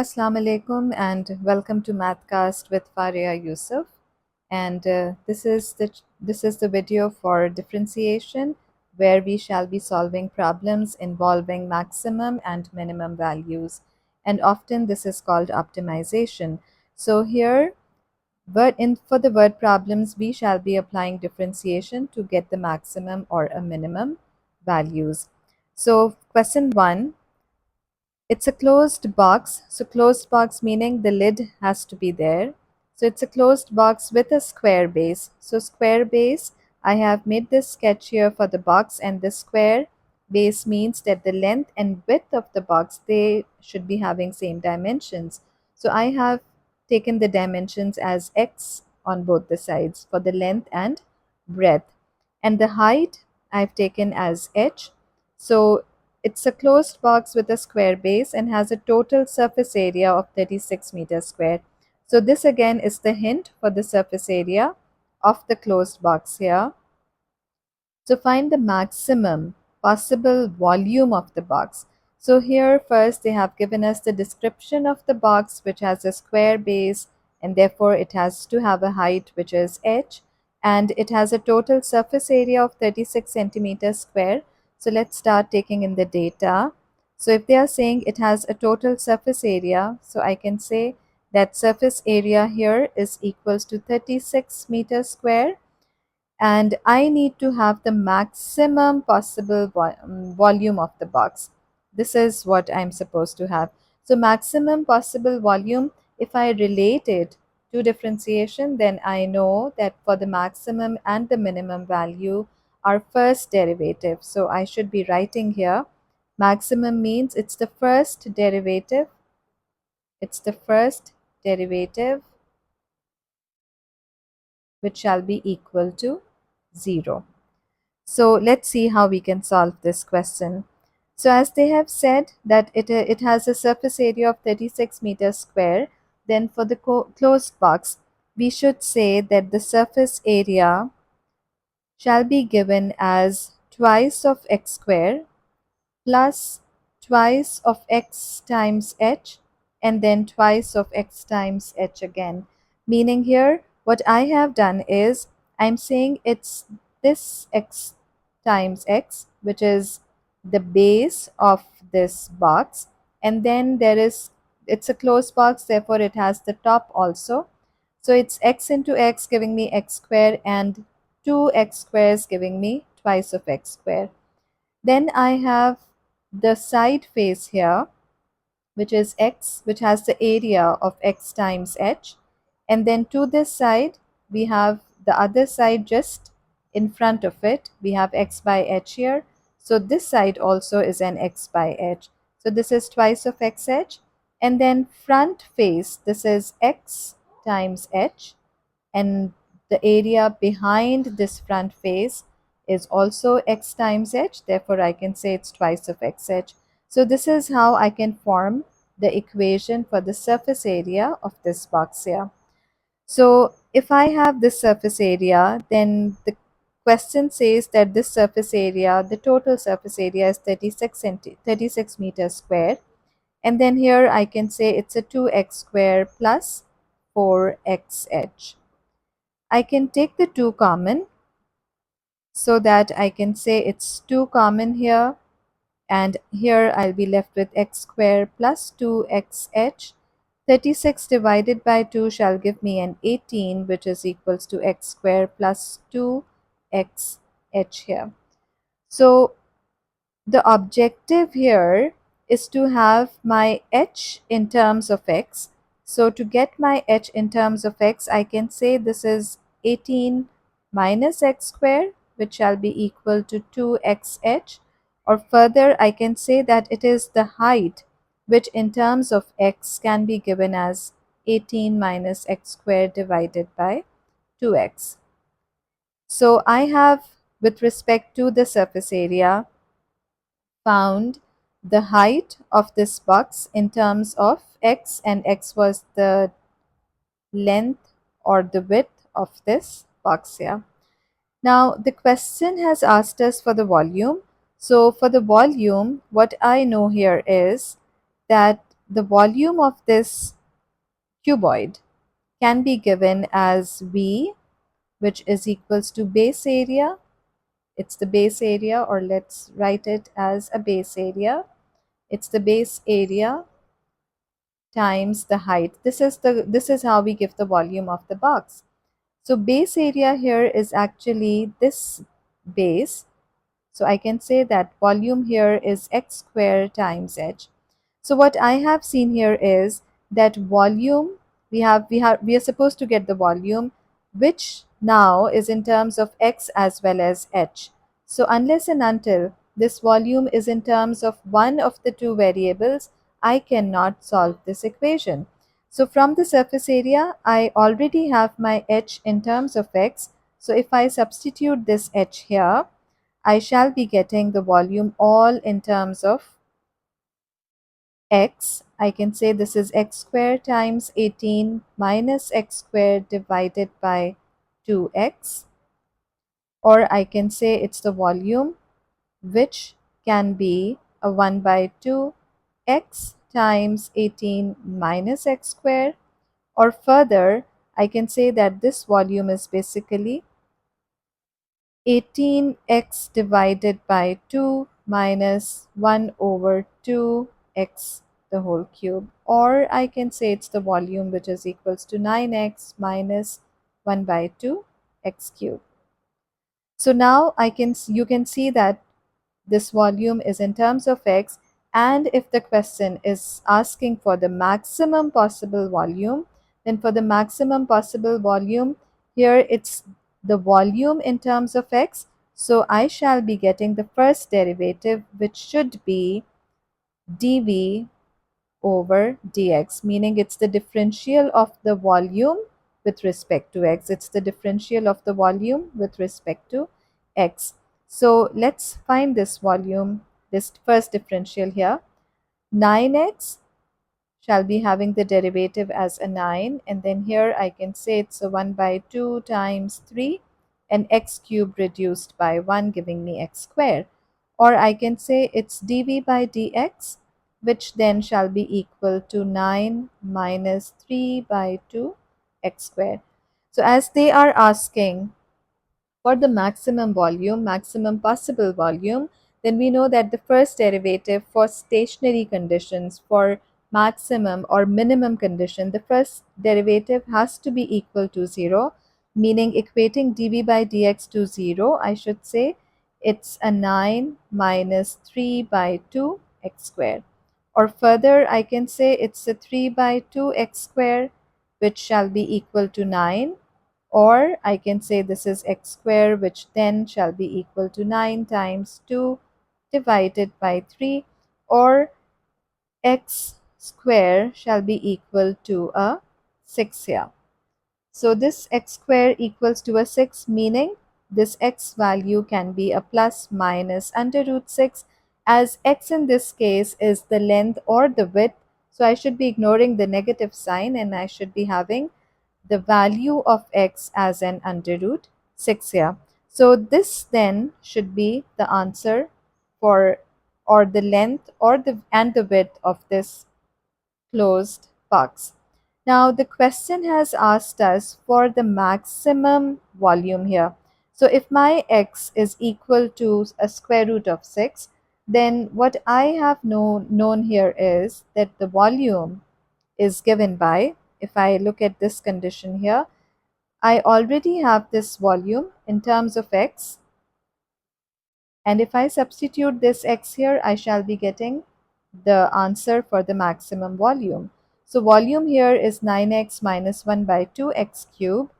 Assalamu alaikum and welcome to Mathcast with Faria Yusuf. And this is the video for differentiation, where we shall be solving problems involving maximum and minimum values. And often this is called optimization. So here, for the word problems, we shall be applying differentiation to get the maximum or a minimum values. So question 1. It's a closed box. So closed box meaning the lid has to be there. So it's a closed box with a square base. So square base, I have made this sketch here for the box, and the square base means that the length and width of the box, they should be having same dimensions. So I have taken the dimensions as x on both the sides for the length and breadth. And the height I've taken as h. So it's a closed box with a square base and has a total surface area of 36 meters square. So this again is the hint for the surface area of the closed box here. So find the maximum possible volume of the box. So here first they have given us the description of the box, which has a square base, and therefore it has to have a height which is h, and it has a total surface area of 36 centimeters square. So let's start taking in the data. So if they are saying it has a total surface area, so I can say that surface area here is equals to 36 meters square, and I need to have the maximum possible volume of the box. This is what I'm supposed to have. So maximum possible volume, if I relate it to differentiation, then I know that for the maximum and the minimum value are first derivative. So I should be writing here, maximum means it's the first derivative. It's the first derivative which shall be equal to 0. So let's see how we can solve this question. So as they have said that it has a surface area of 36 meters square, then for the closed box, we should say that the surface area shall be given as twice of x square plus twice of x times h, and then twice of x times h again. Meaning here, what I have done is, I'm saying it's this x times x, which is the base of this box, and then it's a closed box, therefore it has the top also. So it's x into x giving me x square, and 2x squares giving me twice of x square. Then I have the side face here, which is x, which has the area of x times h. And then to this side, we have the other side just in front of it. We have x by h here. So this side also is an x by h. So this is twice of xh. And then front face, this is x times h, and the area behind this front face is also x times h, therefore I can say it's twice of xh. So this is how I can form the equation for the surface area of this box here. So if I have this surface area, then the question says that this surface area, the total surface area is 36 meters square, and then here I can say it's a 2x square plus 4xh. I can take the 2 common, so that I can say it's 2 common here, and here I'll be left with x square plus 2xh. 36 divided by 2 shall give me an 18, which is equals to x square plus 2xh here. So the objective here is to have my h in terms of x. So to get my h in terms of x, I can say this is 18 minus x square, which shall be equal to 2xh. Or further, I can say that it is the height, which in terms of x can be given as 18 minus x square divided by 2x. So I have, with respect to the surface area, found the height of this box in terms of x, and x was the length or the width of this box here. Now the question has asked us for the volume. So for the volume, what I know here is that the volume of this cuboid can be given as V, which is equals to base area. It's the base area, or let's write it as a base area. It's the base area times the height. This is how we give the volume of the box. So base area here is actually this base. So I can say that volume here is x squared times h. So what I have seen here is that volume, we are supposed to get the volume, which now is in terms of x as well as h. So unless and until this volume is in terms of one of the two variables, I cannot solve this equation. So from the surface area, I already have my h in terms of x. So if I substitute this h here, I shall be getting the volume all in terms of x. I can say this is x squared times 18 minus x squared divided by 2x, or I can say it's the volume, which can be a 1 by 2 x times 18 minus x squared, or further I can say that this volume is basically 18x divided by 2 minus 1 over 2x the whole cube, or I can say it's the volume, which is equals to 9x minus 1 by 2 x cube. So now you can see that this volume is in terms of x, and if the question is asking for the maximum possible volume, then for the maximum possible volume, here it's the volume in terms of x. So I shall be getting the first derivative, which should be dv over dx, meaning it's the differential of the volume with respect to x. It's the differential of the volume with respect to x. So let's find this volume, this first differential here. 9x shall be having the derivative as a 9, and then here I can say it's a 1 by 2 times 3 and x cube reduced by 1, giving me x squared. Or I can say it's dv by dx, which then shall be equal to 9 minus 3 by 2 x squared. So as they are asking for the maximum volume, maximum possible volume, then we know that the first derivative for stationary conditions, for maximum or minimum condition, the first derivative has to be equal to 0, meaning equating dv by dx to 0, I should say it's a 9 minus 3 by 2 x squared. Or further, I can say it's a 3 by 2 x squared, which shall be equal to 9, or I can say this is x squared, which then shall be equal to 9 times 2 divided by 3, or x squared shall be equal to a 6 here. So this x squared equals to a 6, meaning this x value can be a plus minus under root 6, as x in this case is the length or the width. So I should be ignoring the negative sign, and I should be having the value of x as an under root 6 here. So this then should be the answer for, or the length or the width of this closed box. Now the question has asked us for the maximum volume here. So if my x is equal to a square root of 6, then what I have known here is that the volume is given by, if I look at this condition here, I already have this volume in terms of x, and if I substitute this x here, I shall be getting the answer for the maximum volume. So volume here is 9x minus 1 by 2x cube.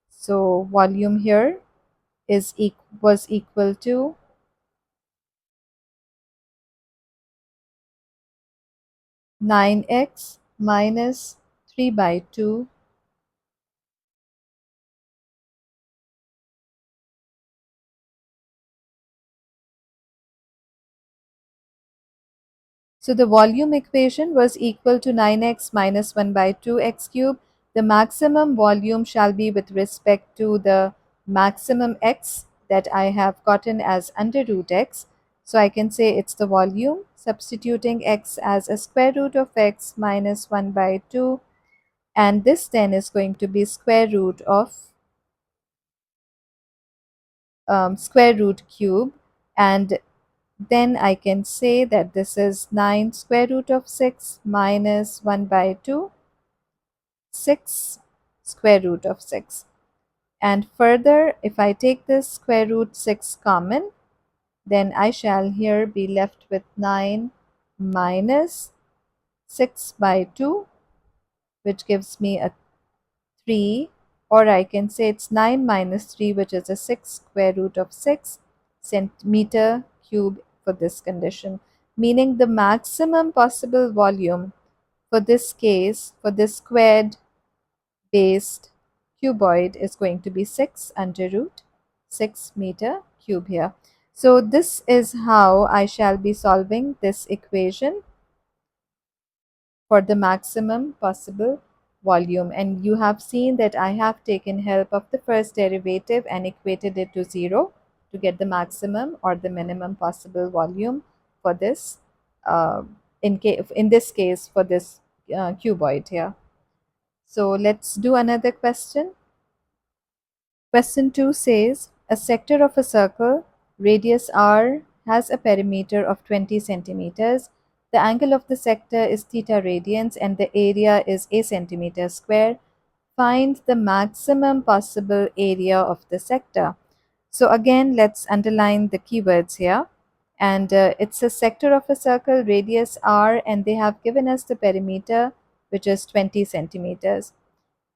So volume here was equal to 9x minus 3 by 2. So the volume equation was equal to 9x minus 1 by 2x cube. The maximum volume shall be with respect to the maximum x that I have gotten as under root x. So I can say it's the volume, substituting x as a square root of x minus 1 by 2, and this then is going to be square root of square root cube, and then I can say that this is 9 square root of 6 minus 1 by 2, 6 square root of 6. And further, if I take this square root 6 common, then I shall here be left with 9 minus 6 by 2, which gives me a 3, or I can say it's 9 minus 3, which is a 6 square root of 6 centimeter cube for this condition, meaning the maximum possible volume for this case, for this squared based cuboid, is going to be 6 under root 6 meter cube here. So this is how I shall be solving this equation for the maximum possible volume. And you have seen that I have taken help of the first derivative and equated it to 0 to get the maximum or the minimum possible volume for this, in this case, for this cuboid here. So let's do another question. Question 2 says, a sector of a circle, radius r, has a perimeter of 20 centimeters. The angle of the sector is theta radians and the area is a centimeter square. Find the maximum possible area of the sector. So again, let's underline the keywords here. And it's a sector of a circle, radius r, and they have given us the perimeter, which is 20 centimeters.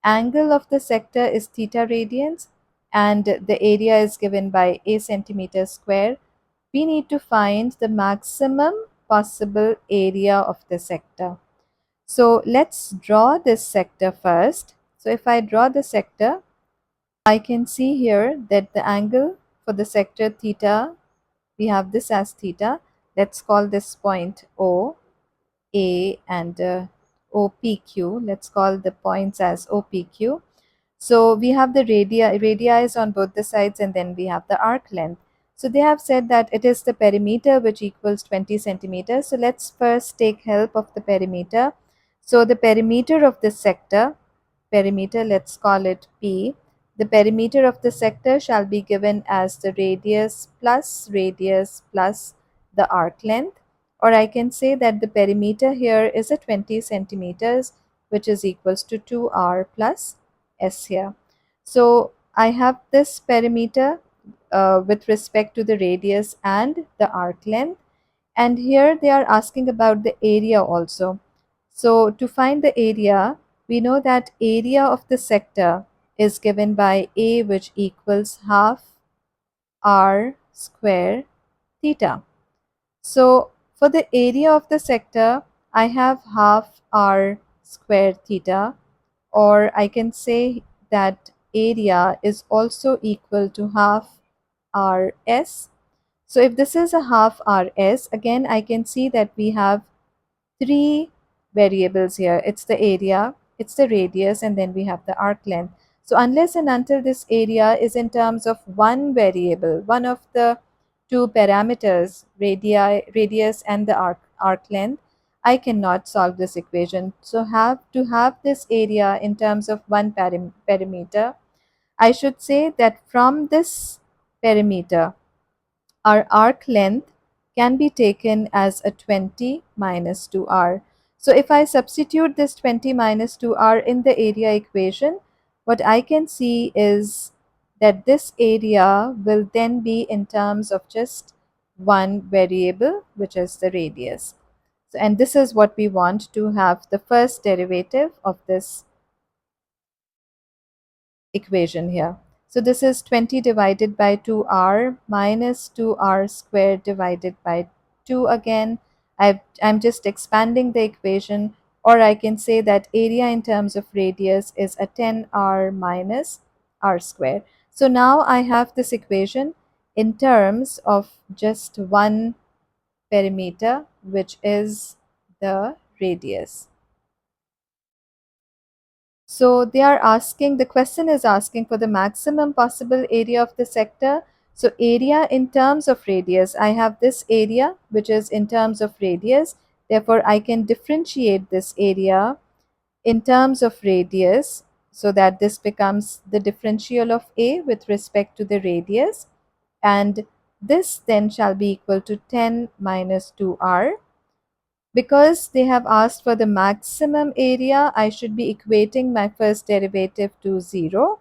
Angle of the sector is theta radians and the area is given by a centimeter square. We need to find the maximum possible area of the sector. So let's draw this sector first. So if I draw the sector, I can see here that the angle for the sector theta, we have this as theta. Let's call this point O, A, and OPQ. Let's call the points as OPQ. So we have the radii is on both the sides, and then we have the arc length. So they have said that it is the perimeter which equals 20 centimeters. So let's first take help of the perimeter. So the perimeter of this sector, perimeter, let's call it P. The perimeter of the sector shall be given as the radius plus the arc length, or I can say that the perimeter here is a 20 centimeters, which is equals to 2r plus s here. So I have this perimeter with respect to the radius and the arc length, and here they are asking about the area also. So to find the area, we know that area of the sector is given by A, which equals half r square theta. So for the area of the sector, I have half r square theta, or I can say that area is also equal to half rs. So if this is a half rs, again I can see that we have three variables here. It's the area, it's the radius, and then we have the arc length. So unless and until this area is in terms of one variable, one of the two parameters, radius and the arc length, I cannot solve this equation. So to have this area in terms of one parameter, I should say that from this perimeter, our arc length can be taken as a 20 minus 2r. So if I substitute this 20 minus 2r in the area equation, what I can see is that this area will then be in terms of just one variable, which is the radius. So, and this is what we want to have the first derivative of this equation here. So this is 20 divided by 2r minus 2r squared divided by 2 again. I'm just expanding the equation, or I can say that area in terms of radius is a 10r minus r squared. So now I have this equation in terms of just one perimeter, which is the radius. So they are asking, the question is asking for the maximum possible area of the sector. So area in terms of radius, I have this area which is in terms of radius. Therefore, I can differentiate this area in terms of radius so that this becomes the differential of A with respect to the radius, and this then shall be equal to 10 minus 2r. Because they have asked for the maximum area, I should be equating my first derivative to 0.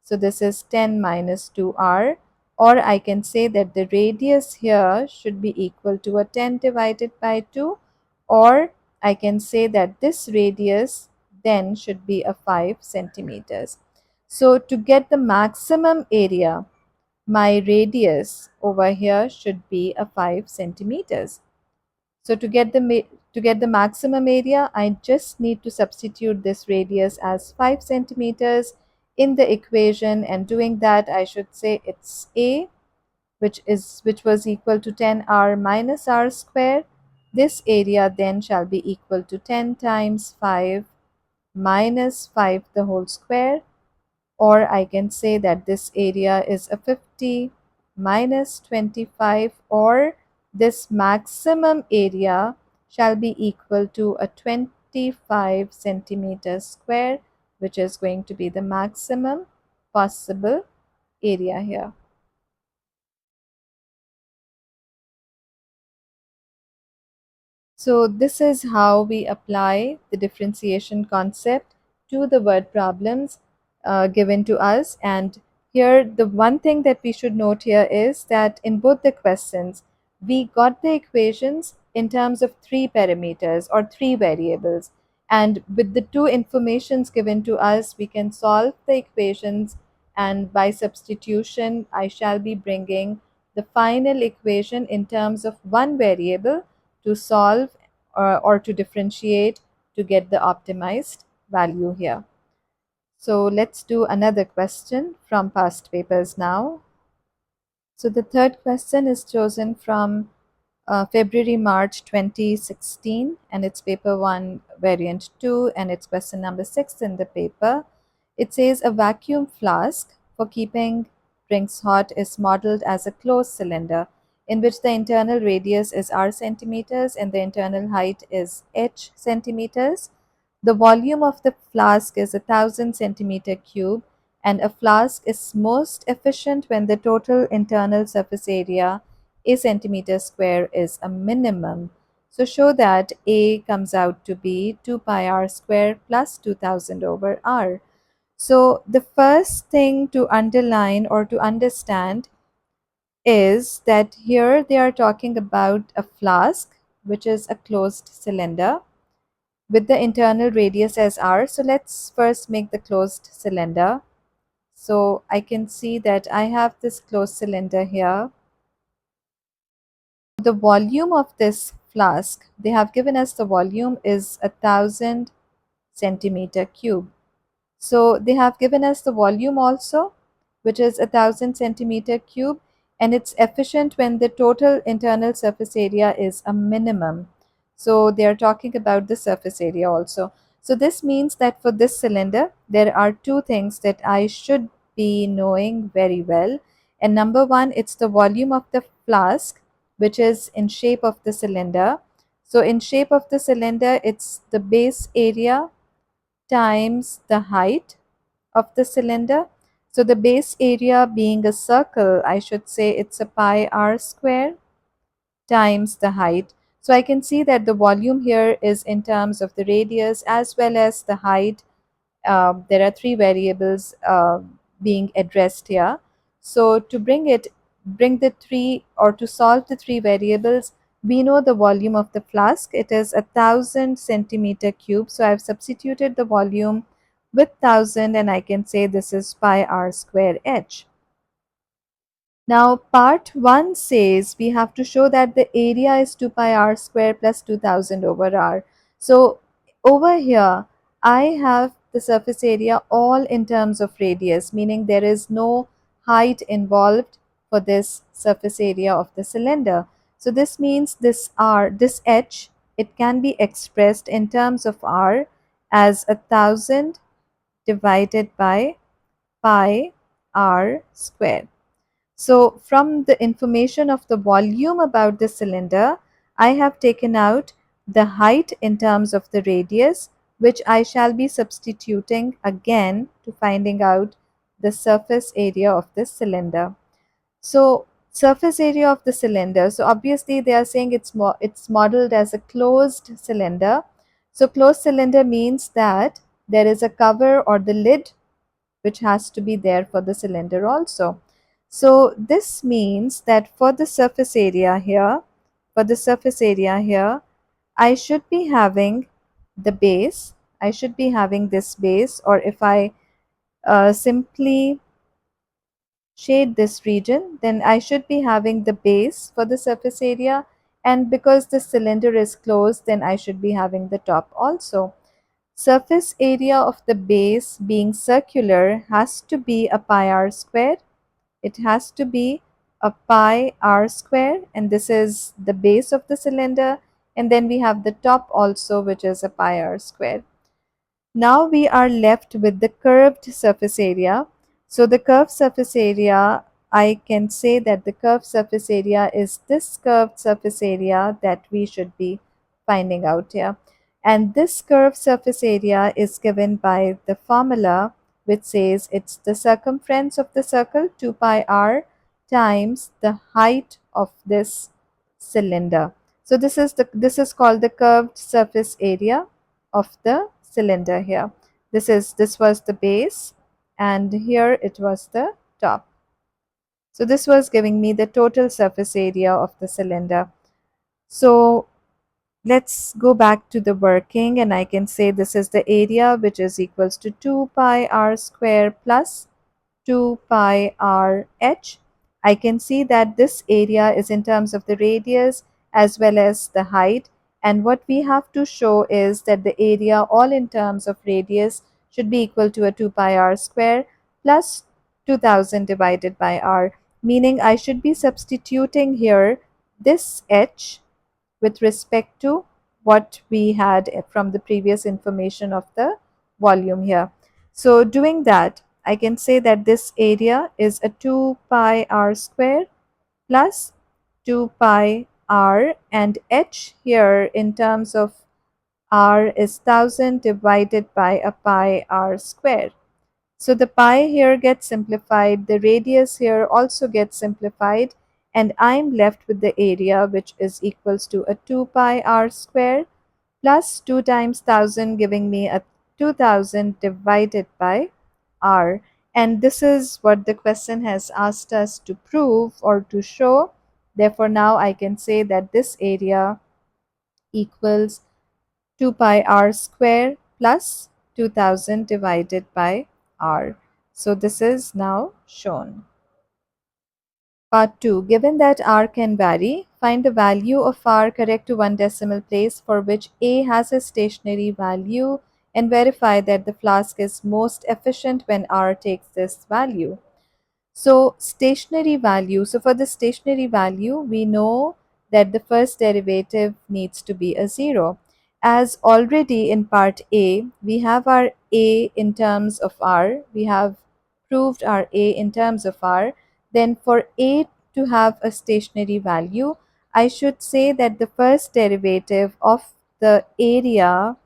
So this is 10 minus 2r, or I can say that the radius here should be equal to a 10 divided by 2, or I can say that this radius then should be a 5 centimeters. So to get the maximum area, my radius over here should be a 5 centimeters. So to get the maximum area, I just need to substitute this radius as 5 centimeters in the equation, and doing that I should say it's A, which was equal to 10r minus r square. This area then shall be equal to 10 times 5 minus 5 the whole square, or I can say that this area is a 50 minus 25, or this maximum area shall be equal to a 25 centimeters square, which is going to be the maximum possible area here. So this is how we apply the differentiation concept to the word problems given to us. And here the one thing that we should note here is that in both the questions, we got the equations in terms of three parameters or three variables. And with the two informations given to us, we can solve the equations, and by substitution, I shall be bringing the final equation in terms of one variable to solve or to differentiate to get the optimized value here. So let's do another question from past papers now. So the third question is chosen from February March 2016, and it's paper 1 variant 2, and it's question number 6 in the paper. It says a vacuum flask for keeping drinks hot is modeled as a closed cylinder in which the internal radius is r centimeters and the internal height is h centimeters. The volume of the flask is 1,000 centimeter cube, and a flask is most efficient when the total internal surface area a centimeter square is a minimum. So show that A comes out to be 2 pi r square plus 2000 over r. So the first thing to underline or to understand is that here they are talking about a flask, which is a closed cylinder with the internal radius as r. So let's first make the closed cylinder. So I can see that I have this closed cylinder here. The volume of this flask, they have given us the volume is 1,000 centimeter cube. So they have given us the volume also, which is 1,000 centimeter cube, and it's efficient when the total internal surface area is a minimum. So they are talking about the surface area also. So this means that for this cylinder, there are two things that I should be knowing very well. And number one, it's the volume of the flask, which is in shape of the cylinder. So in shape of the cylinder, it's the base area times the height of the cylinder. So the base area being a circle, I should say it's a pi r square times the height. So I can see that the volume here is in terms of the radius as well as the height. There are three variables being addressed here. So to bring the three, or to solve the three variables, we know the volume of the flask. It is 1,000 centimeter cube. So I've substituted the volume with 1,000, and I can say this is pi r square h. Now part 1 says we have to show that the area is 2 pi r square plus 2000 over r. So over here I have the surface area all in terms of radius, meaning there is no height involved for this surface area of the cylinder. So this means this r, this h, it can be expressed in terms of r as 1,000 divided by pi r square. So from the information of the volume about the cylinder, I have taken out the height in terms of the radius, which I shall be substituting again to finding out the surface area of this cylinder. So surface area of the cylinder. So obviously they are saying it's modeled as a closed cylinder. So closed cylinder means that there is a cover or the lid which has to be there for the cylinder also. So this means that for the surface area here, I should be having the base. I should be having this base, or if I simply shade this region, then I should be having the base for the surface area, and because the cylinder is closed, then I should be having the top also. Surface area of the base being circular has to be a pi r square. It has to be a pi r square, and this is the base of the cylinder, and then we have the top also, which is a pi r square. Now we are left with the curved surface area. So the curved surface area, I can say that the curved surface area is this curved surface area that we should be finding out here. And this curved surface area is given by the formula which says it's the circumference of the circle 2 pi r times the height of this cylinder. So this is called the curved surface area of the cylinder here. This was the base, and here it was the top. So this was giving me the total surface area of the cylinder. So let's go back to the working, and I can say this is the area, which is equals to 2 pi r square plus 2 pi r h. I can see that this area is in terms of the radius as well as the height, and what we have to show is that the area all in terms of radius should be equal to a 2 pi r square plus 2000 divided by r, meaning I should be substituting here this h with respect to what we had from the previous information of the volume here. So doing that, I can say that this area is a 2 pi r square plus 2 pi r, and h here in terms of r is 1000 divided by a pi r square. So the pi here gets simplified, the radius here also gets simplified, and I'm left with the area, which is equals to a 2 pi r square plus 2 times 1000, giving me a 2000 divided by r. And this is what the question has asked us to prove or to show. Therefore now I can say that this area equals 2 pi r square plus 2000 divided by r. So this is now shown. Part 2. Given that r can vary, find the value of r correct to one decimal place for which a has a stationary value, and verify that the flask is most efficient when r takes this value. So stationary value. So for the stationary value, we know that the first derivative needs to be a 0. As already in part A, we have our A in terms of R. We have proved our A in terms of R. Then for A to have a stationary value, I should say that the first derivative of the area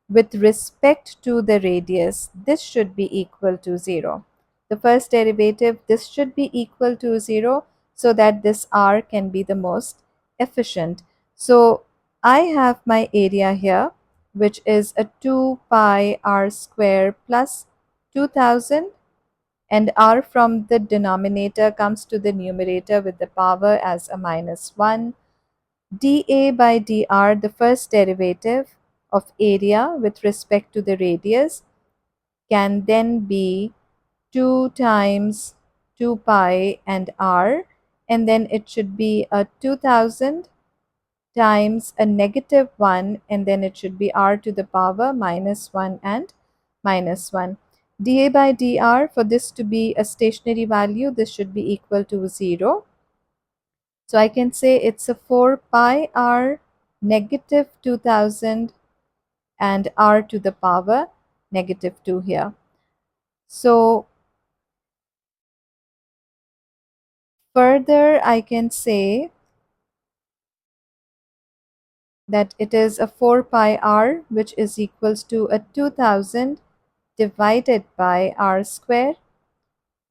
with respect to the radius, this should be equal to 0. The first derivative, this should be equal to 0, so that this r can be the most efficient. So I have my area here, which is a 2 pi r square plus 2000, and r from the denominator comes to the numerator with the power as a minus 1. dA by dr, the first derivative of area with respect to the radius, can then be 2 times 2 pi and r, and then it should be a 2000 times a negative 1, and then it should be r to the power minus 1 and minus 1. dA by dr, for this to be a stationary value, this should be equal to 0. So I can say it's a 4 pi r negative 2000 and r to the power negative 2 here. So Further, I can say that it is a 4 pi r, which is equals to a 2000 divided by r square,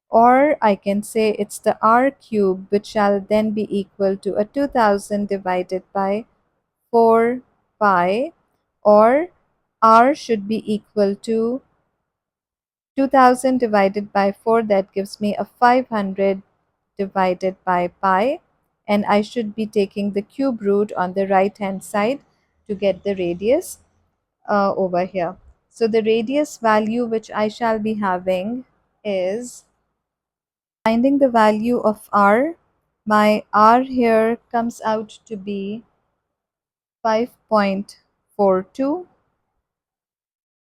or I can say it's the r cube, which shall then be equal to a 2000 divided by 4 pi, or r should be equal to 2000 divided by 4, that gives me a 500 divided by pi, and I should be taking the cube root on the right hand side to get the radius over here. So the radius value which I shall be having is, finding the value of r, my r here comes out to be 5.42,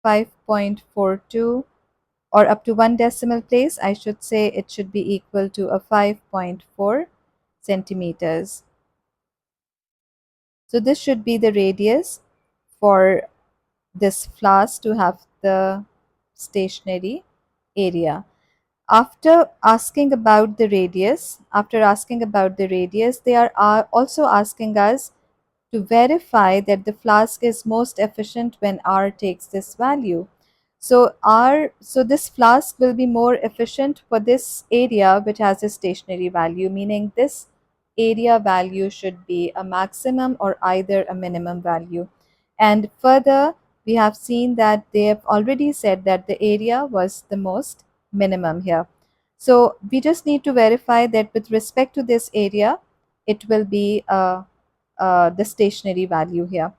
5.42, or up to one decimal place, I should say it should be equal to a 5.4 centimeters. So this should be the radius for this flask to have the stationary area. After asking about the radius, they are also asking us to verify that the flask is most efficient when R takes this value. So this flask will be more efficient for this area which has a stationary value, meaning this area value should be a maximum or either a minimum value. And further, we have seen that they have already said that the area was the most minimum here. So we just need to verify that with respect to this area, it will be the stationary value here.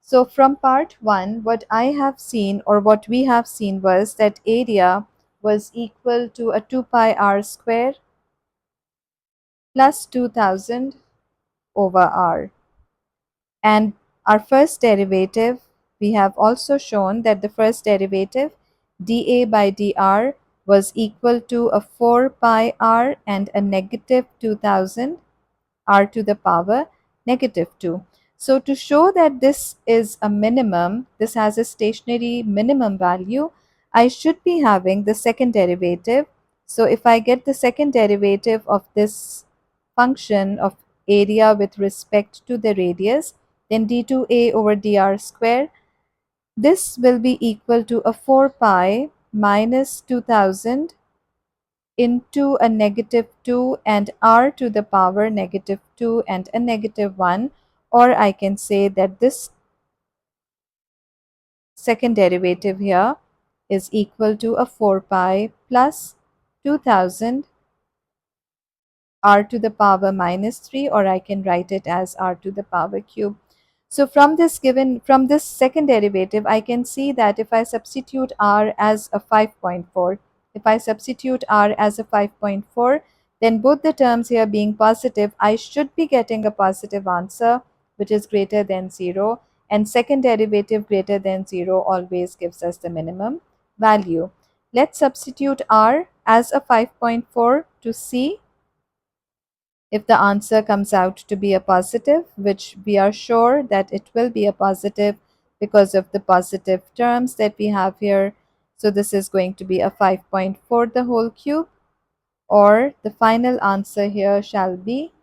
So from part 1, what I have seen, or what we have seen, was that area was equal to a 2 pi r square plus 2000 over r. And our first derivative, we have also shown that the first derivative dA by dr was equal to a 4 pi r and a negative 2000 r to the power negative 2. So to show that this is a minimum, this has a stationary minimum value, I should be having the second derivative. So if I get the second derivative of this function of area with respect to the radius, then d2a over dr square, this will be equal to a 4 pi minus 2000 into a negative 2 and r to the power negative 2 and a negative 1, or I can say that this second derivative here is equal to a 4 pi plus 2000 r to the power minus 3, or I can write it as r to the power cube. So from this second derivative, I can see that if I substitute r as a 5.4, then both the terms here being positive, I should be getting a positive answer which is greater than 0, and second derivative greater than 0 always gives us the minimum value. Let's substitute r as a 5.4 to see if the answer comes out to be a positive, which we are sure that it will be a positive because of the positive terms that we have here. So this is going to be a 5.4 the whole cube, or the final answer here shall be,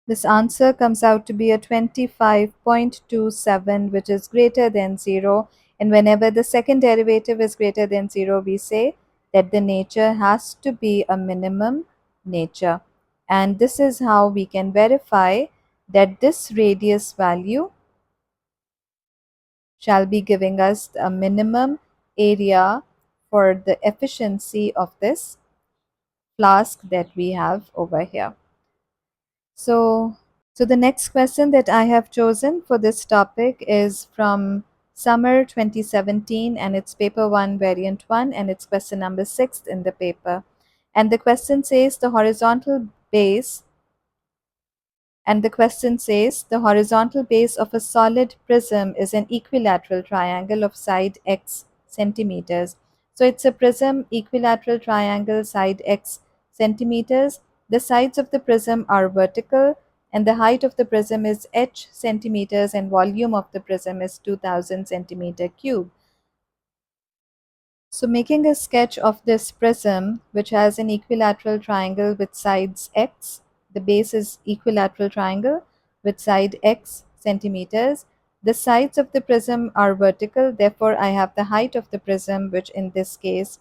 this answer comes out to be a 25.27, which is greater than 0. And whenever the second derivative is greater than 0, we say that the nature has to be a minimum nature. And this is how we can verify that this radius value shall be giving us a minimum area for the efficiency of this flask that we have over here. So the next question that I have chosen for this topic is from summer 2017, and it's paper 1 variant 1, and it's question number 6 in the paper. And the question says the horizontal base of a solid prism is an equilateral triangle of side x centimeters. So it's a prism, equilateral triangle, side x centimeters. The sides of the prism are vertical, and the height of the prism is h centimeters, and volume of the prism is 2000 centimeter cube. So making a sketch of this prism, which has an equilateral triangle with sides x, the base is equilateral triangle with side x centimeters. The sides of the prism are vertical, therefore I have the height of the prism, which in this case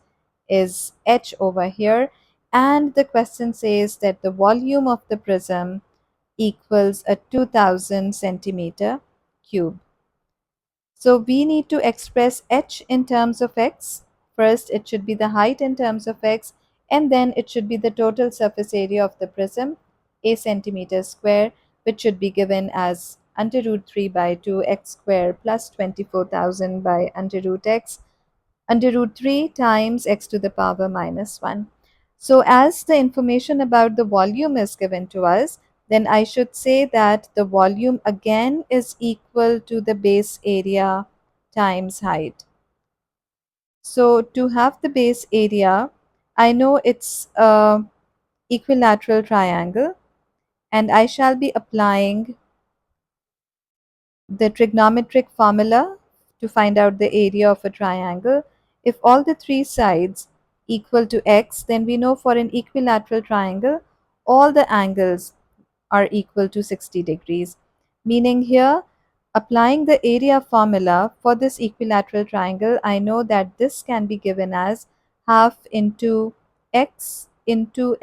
is h over here. And the question says that the volume of the prism equals a 2000 centimeter cube. So we need to express h in terms of x. First, it should be the height in terms of x, and then it should be the total surface area of the prism, a centimeter square, which should be given as under root 3 by 2 x square plus 24,000 by under root x under root 3 times x to the power minus 1. So as the information about the volume is given to us, then I should say that the volume again is equal to the base area times height. So to have the base area, I know it's a equilateral triangle, and I shall be applying the trigonometric formula to find out the area of a triangle. If all the three sides equal to x, then we know for an equilateral triangle, all the angles are equal to 60 degrees. Meaning here, applying the area formula for this equilateral triangle, I know that this can be given as half into x into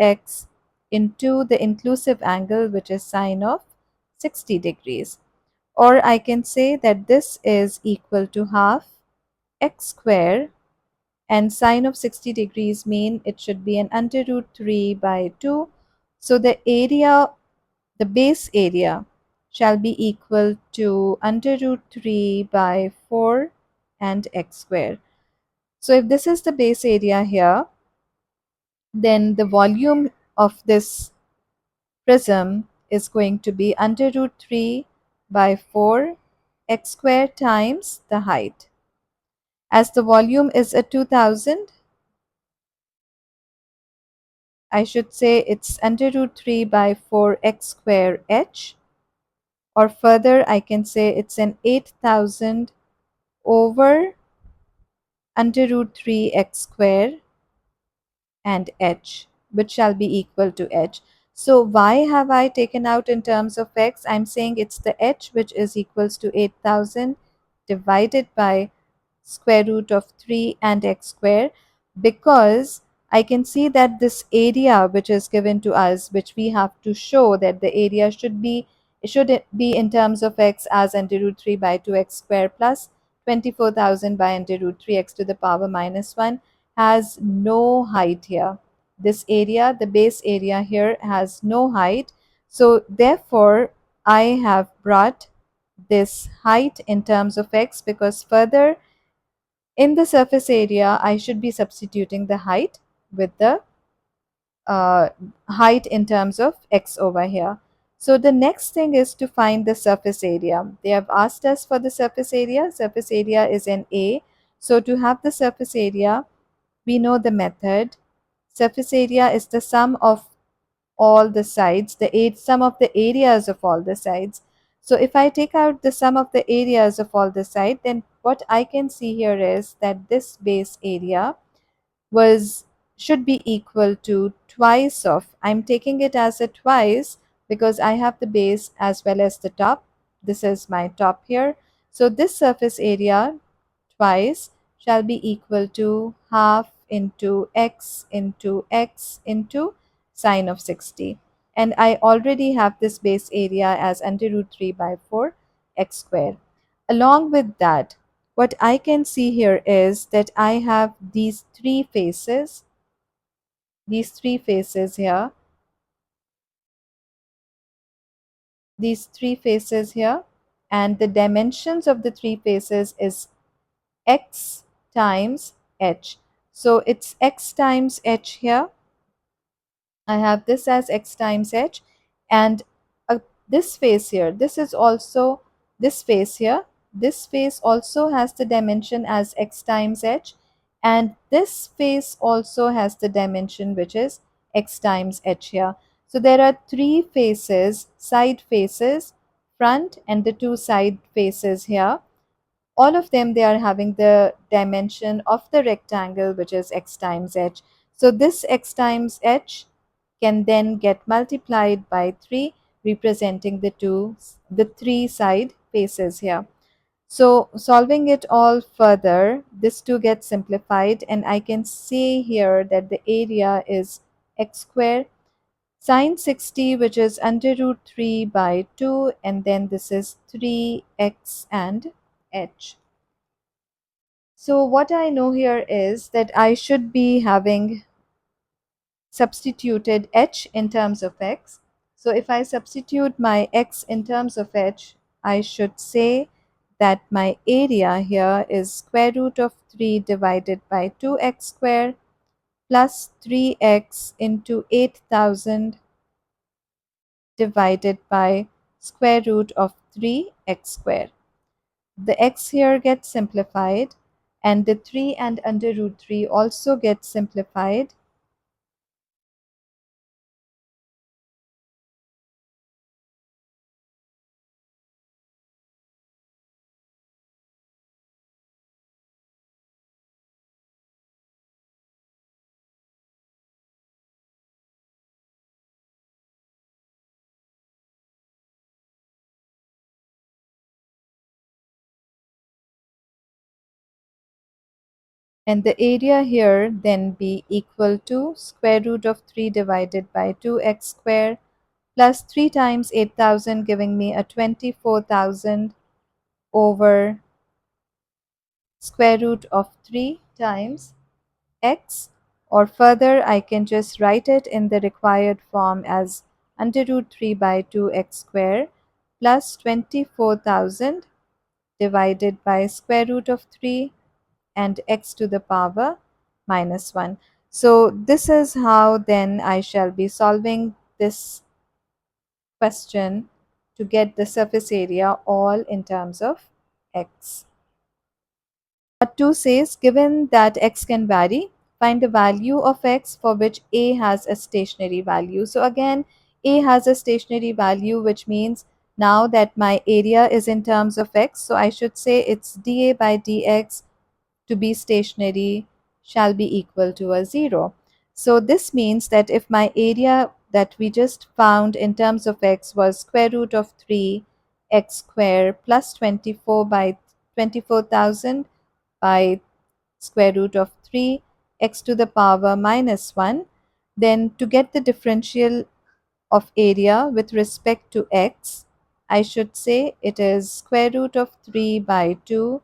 the inclusive angle, which is sine of 60 degrees. Or I can say that this is equal to half x square, and sine of 60 degrees mean it should be an under root 3 by 2. So the area, the base area shall be equal to under root 3 by 4 and x square. So if this is the base area here, then the volume of this prism is going to be under root 3 by 4 x square times the height. As the volume is a 2000, I should say it's under root 3 by 4 x square h, or further I can say it's an 8000 over under root 3 x square and h, which shall be equal to h. So why have I taken out in terms of x? I'm saying it's the h, which is equals to 8000 divided by square root of 3 and x square, because I can see that this area which is given to us, which we have to show that the area should be in terms of x as under root 3 by 2x square plus 24,000 by under root 3x to the power minus 1, has no height here. This area, the base area here, has no height. So therefore, I have brought this height in terms of x, because further in the surface area, I should be substituting the height with the uh, height in terms of x over here. So the next thing is to find the surface area. They have asked us for the surface area. Surface area is an A. So to have the surface area, we know the method. Surface area is the sum of all the sides, the sum of the areas of all the sides. So if I take out the sum of the areas of all the sides, then what I can see here is that this base area was should be equal to twice of, I'm taking it as a twice because I have the base as well as the top. This is my top here. So this surface area twice shall be equal to half into x into sine of 60. And I already have this base area as under root 3 by 4 x square. Along with that, what I can see here is that I have these three faces here, these three faces here, and the dimensions of the three faces is x times h. So it's x times h here. I have this as x times h, and this face here, this is also this face here. This face also has the dimension as x times h, and this face also has the dimension which is x times h here. So there are three faces, side faces, front, and the two side faces here. all of them, they are having the dimension of the rectangle, which is x times h. So this x times h can then get multiplied by 3, representing the three side faces here. So solving it all further, this 2 gets simplified, and I can see here that the area is x square sine 60, which is under root 3 by 2, and then this is 3x and h. So what I know here is that I should be having substituted h in terms of x. So if I substitute my x in terms of h, I should say that my area here is square root of 3 divided by 2x square plus 3x into 8,000 divided by square root of 3x square. The x here gets simplified, and the 3 and under root 3 also gets simplified. And the area here then be equal to square root of 3 divided by 2x square plus 3 times 8,000, giving me a 24,000 over square root of 3 times x, or further I can just write it in the required form as under root 3 by 2x square plus 24,000 divided by square root of 3 and x to the power minus 1. So this is how then I shall be solving this question to get the surface area all in terms of x. Part 2 says, given that x can vary, find the value of x for which a has a stationary value. So again, a has a stationary value, which means now that my area is in terms of x, so I should say it's dA by dx to be stationary shall be equal to a 0. So this means that if my area that we just found in terms of x was square root of 3 x square plus 24 by 24,000 by square root of 3 x to the power minus 1, then to get the differential of area with respect to x, I should say it is square root of 3 by 2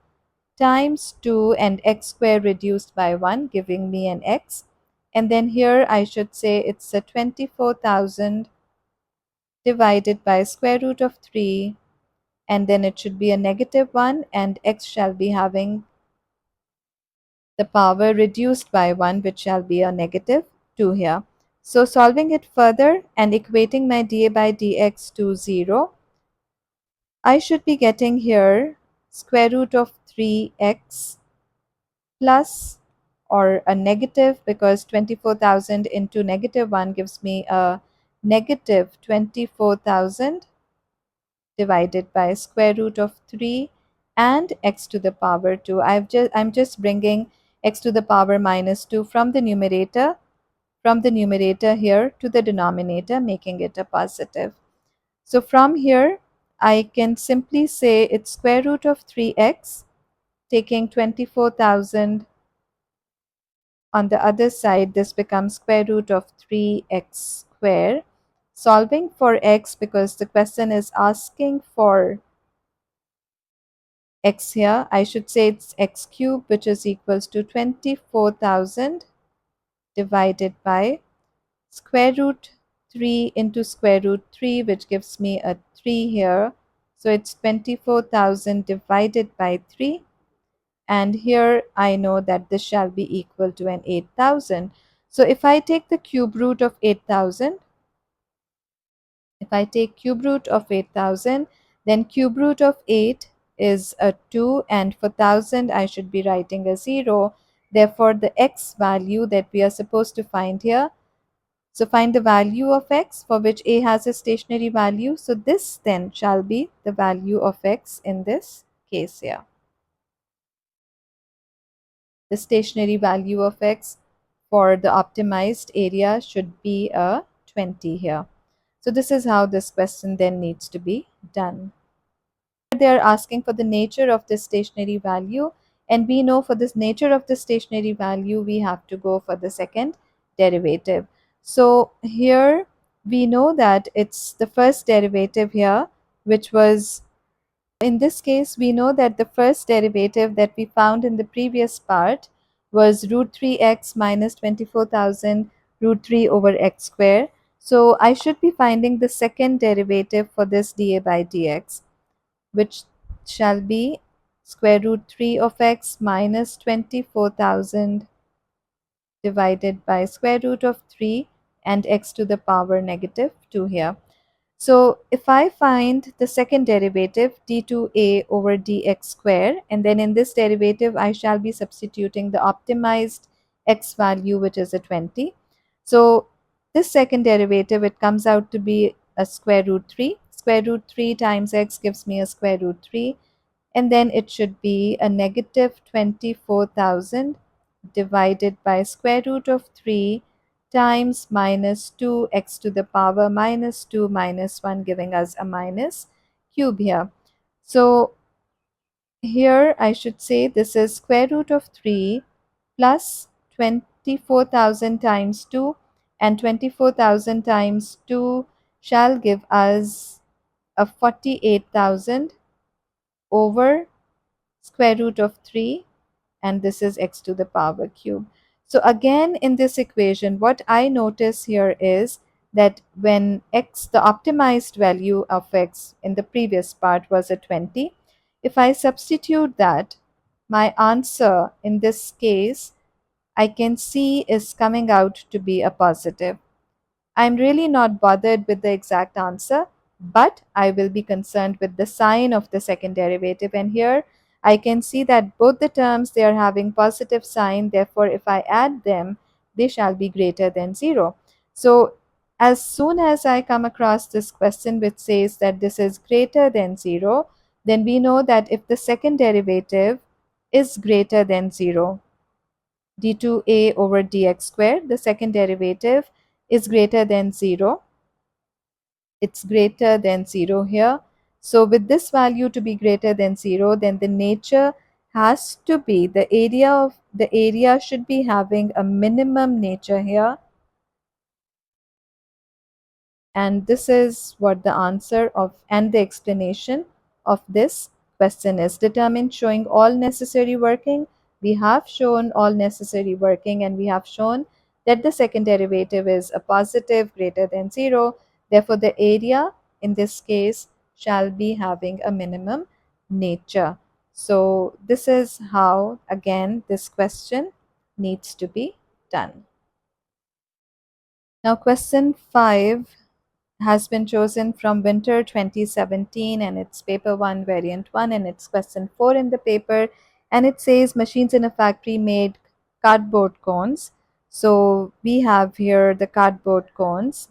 times 2 and x square reduced by 1, giving me an x. And then here I should say it's a 24,000 divided by square root of 3, and then it should be a negative 1, and x shall be having the power reduced by 1, which shall be a negative 2 here. So solving it further and equating my dA by dx to 0, I should be getting here square root of 3x plus, or a negative, because 24,000 into negative 1 gives me a negative 24,000 divided by square root of 3 and x to the power 2. I'm just bringing x to the power minus 2 from the numerator here to the denominator, making it a positive. So from here I can simply say it's square root of 3x, taking 24,000 on the other side, this becomes square root of 3x square. Solving for x, because the question is asking for x here, I should say it's x cubed, which is equals to 24,000 divided by square root 3 into square root 3, which gives me a 3 here. So it's 24,000 divided by 3. And here I know that this shall be equal to an 8,000. So if I take the cube root of 8,000, if I take cube root of 8,000, then cube root of 8 is a 2, and for 1000 I should be writing a 0. Therefore, the x value that we are supposed to find here, so find the value of x for which a has a stationary value. So this then shall be the value of x in this case here. the stationary value of x for the optimized area should be a 20 here. So this is how this question then needs to be done. They are asking for the nature of this stationary value, and we know for this nature of the stationary value we have to go for the second derivative. So here we know that it's the first derivative here, which was, in this case we know that the first derivative that we found in the previous part was root 3x minus 24,000 root 3 over x square. So I should be finding the second derivative for this dA by dx, which shall be square root 3 of x minus 24,000 divided by square root of 3 and x to the power negative 2 here. So if I find the second derivative d2a over dx square, and then in this derivative I shall be substituting the optimized x value, which is a 20. So this second derivative, it comes out to be a square root 3. Square root 3 times x gives me a square root 3, and then it should be a negative 24,000 divided by square root of 3 times minus 2x to the power minus 2 minus 1, giving us a minus cube here. So here I should say this is square root of 3 plus 24,000 times 2, and 24,000 times 2 shall give us a 48,000 over square root of 3, and this is x to the power cube. So again in this equation what I notice here is that when x, the optimized value of x in the previous part was a 20, if I substitute that, my answer in this case I can see is coming out to be a positive. I'm really not bothered with the exact answer, but I will be concerned with the sign of the second derivative. And here I can see that both the terms, they are having positive sign. Therefore, if I add them, they shall be greater than 0. So as soon as I come across this question which says that this is greater than 0, then we know that if the second derivative is greater than 0, d2a over dx squared, the second derivative is greater than 0. It's greater than 0 here. So with this value to be greater than 0, then the nature has to be, the area should be having a minimum nature here. And this is what the answer of and the explanation of this question is. Determine showing all necessary working. We have shown all necessary working, and we have shown that the second derivative is a positive greater than 0. Therefore, the area in this case shall be having a minimum nature. So this is how, again, this question needs to be done. Now, question 5 has been chosen from winter 2017, and it's paper 1 variant 1, and it's question 4 in the paper, and it says machines in a factory made cardboard cones. So we have here the cardboard cones,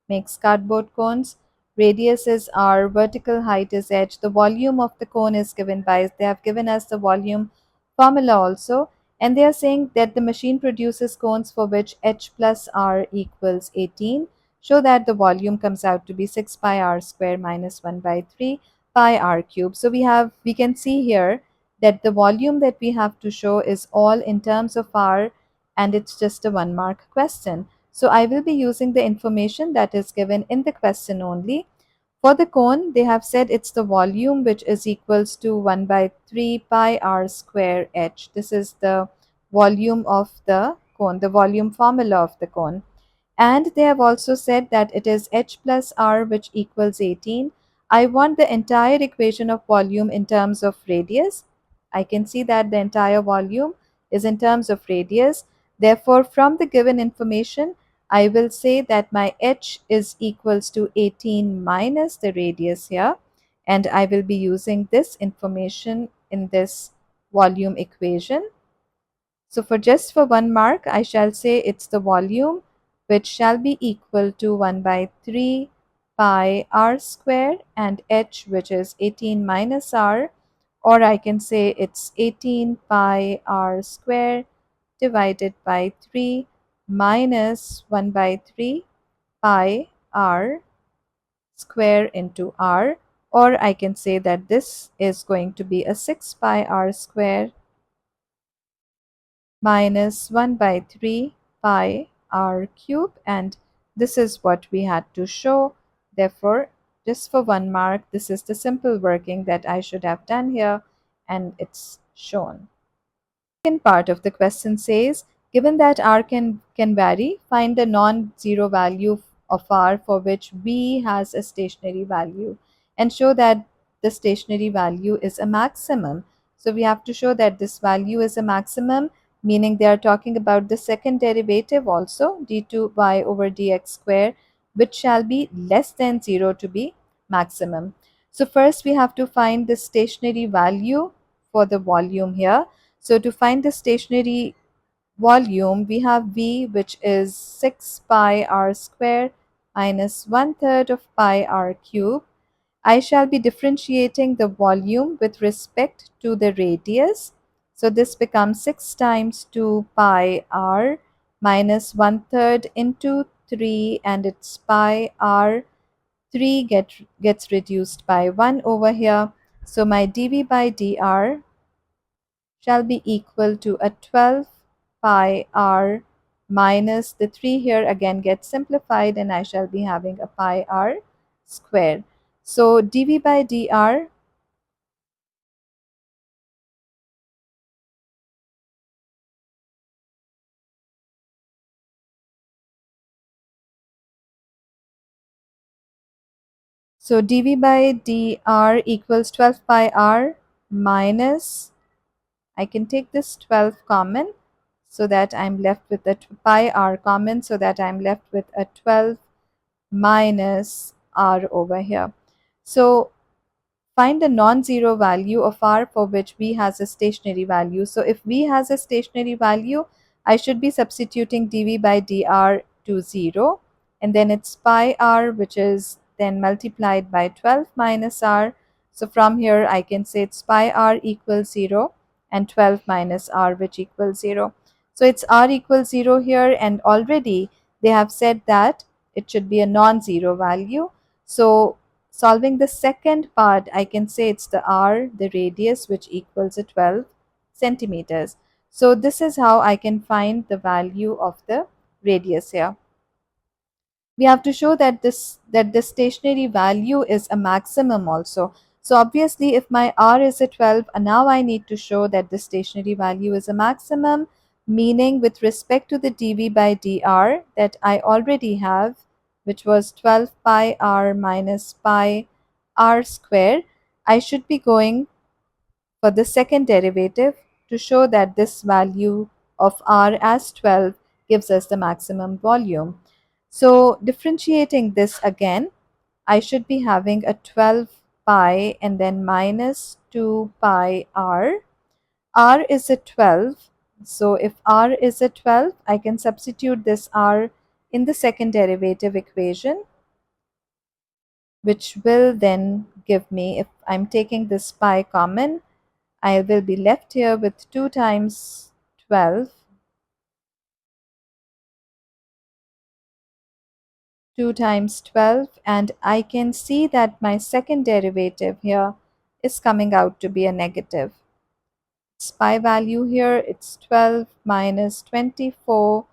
makes cardboard cones. Radius is r, vertical height is h. The volume of the cone is given by, they have given us the volume formula also, and they are saying that the machine produces cones for which h plus r equals 18. Show that the volume comes out to be 6 pi r square minus 1 by 3 pi r cube. So we can see here that the volume that we have to show is all in terms of r, and it's just a 1 mark question. So I will be using the information that is given in the question only. For the cone, they have said it's the volume, which is equals to 1 by 3 pi r square h. This is the volume of the cone, the volume formula of the cone. And they have also said that it is h plus r, which equals 18. I want the entire equation of volume in terms of radius. I can see that the entire volume is in terms of radius. Therefore, from the given information, I will say that my h is equals to 18 minus the radius here, and I will be using this information in this volume equation. So for just for 1 mark, I shall say it's the volume, which shall be equal to 1 by 3 pi r square, and h, which is 18 minus r, or I can say it's 18 pi r square divided by 3 minus 1 by 3 pi r square into r, or I can say that this is going to be a 6 pi r square minus 1 by 3 pi r cube, and this is what we had to show. Therefore, just for 1 mark, this is the simple working that I should have done here, and it's shown. Second part of the question says, given that r can vary, find the non-zero value of r for which v has a stationary value and show that the stationary value is a maximum. So we have to show that this value is a maximum, meaning they are talking about the second derivative also, d2y over dx square, which shall be less than 0 to be maximum. So first we have to find the stationary value for the volume here. So to find the stationary volume, we have V, which is 6 pi r square minus 1/3 of pi r cube. I shall be differentiating the volume with respect to the radius. So this becomes 6 times 2 pi r minus 1/3 into 3, and it's pi r. 3 gets reduced by 1 over here. So my dV by dr shall be equal to a 12 pi r minus the 3 here again gets simplified, and I shall be having a pi r square. So dV by dr so dV by dr equals 12 pi r minus, I can take this 12 common so that I'm left with a pi r common, so that I'm left with a 12 minus r over here. So find the non-zero value of r for which v has a stationary value. So if v has a stationary value, I should be substituting dv by dr to 0, and then it's pi r, which is then multiplied by 12 minus r. So from here I can say it's pi r equals 0 and 12 minus r, which equals 0. So it's r equals 0 here, and already they have said that it should be a non-zero value. So solving the second part, I can say it's the r, the radius, which equals a 12 centimeters. So this is how I can find the value of the radius here. We have to show that the stationary value is a maximum also. So obviously if my r is a 12, now I need to show that the stationary value is a maximum, meaning with respect to the dv by dr that I already have, which was 12 pi r minus pi r square, I should be going for the second derivative to show that this value of r as 12 gives us the maximum volume. So differentiating this again, I should be having a 12 pi and then minus 2 pi r. R is a 12. So if r is a 12, I can substitute this r in the second derivative equation, which will then give me, if I'm taking this pi common, I will be left here with 2 times 12, 2 times 12, and I can see that my second derivative here is coming out to be a negative. Its pi value here, it's 12 minus 24,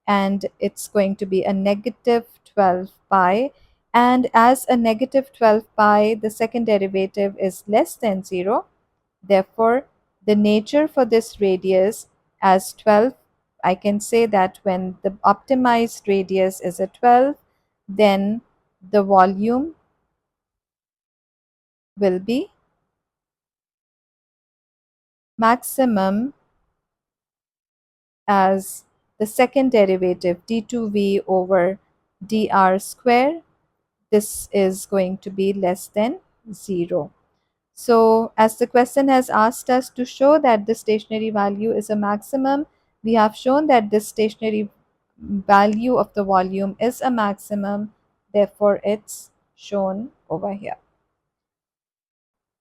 and it's going to be a negative 12 pi. And as a negative 12 pi, the second derivative is less than 0. Therefore, the nature for this radius as 12, I can say that when the optimized radius is a 12, then the volume will be maximum as the second derivative d2v over dr square. This is going to be less than 0. So as the question has asked us to show that the stationary value is a maximum, we have shown that this stationary value of the volume is a maximum. Therefore, it's shown over here.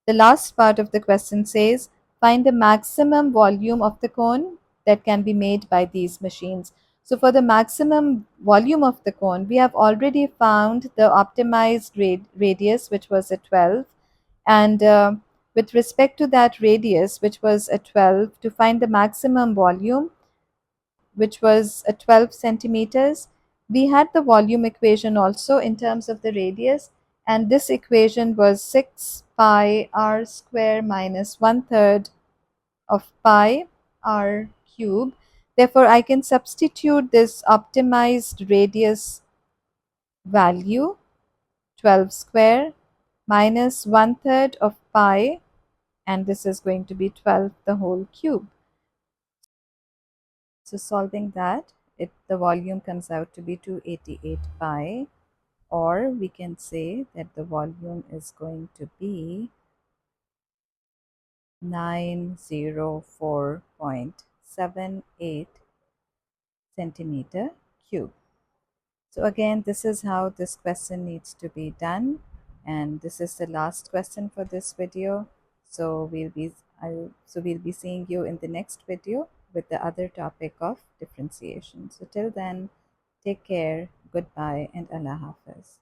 The last part of the question says, find the maximum volume of the cone that can be made by these machines. So for the maximum volume of the cone, we have already found the optimized radius, which was a 12. And with respect to that radius, which was a 12, to find the maximum volume, which was a 12 centimeters, we had the volume equation also in terms of the radius, and this equation was 6 pi r square minus 1/3 of pi r cube. Therefore, I can substitute this optimized radius value, 12 square minus 1/3 of pi, and this is going to be 12 the whole cube. So solving that, the volume comes out to be 288 pi, or we can say that the volume is going to be 904.78 centimeter cube. So again, this is how this question needs to be done, and this is the last question for this video. So we'll be seeing you in the next video with the other topic of differentiation. So till then, take care, goodbye, and Allah Hafiz.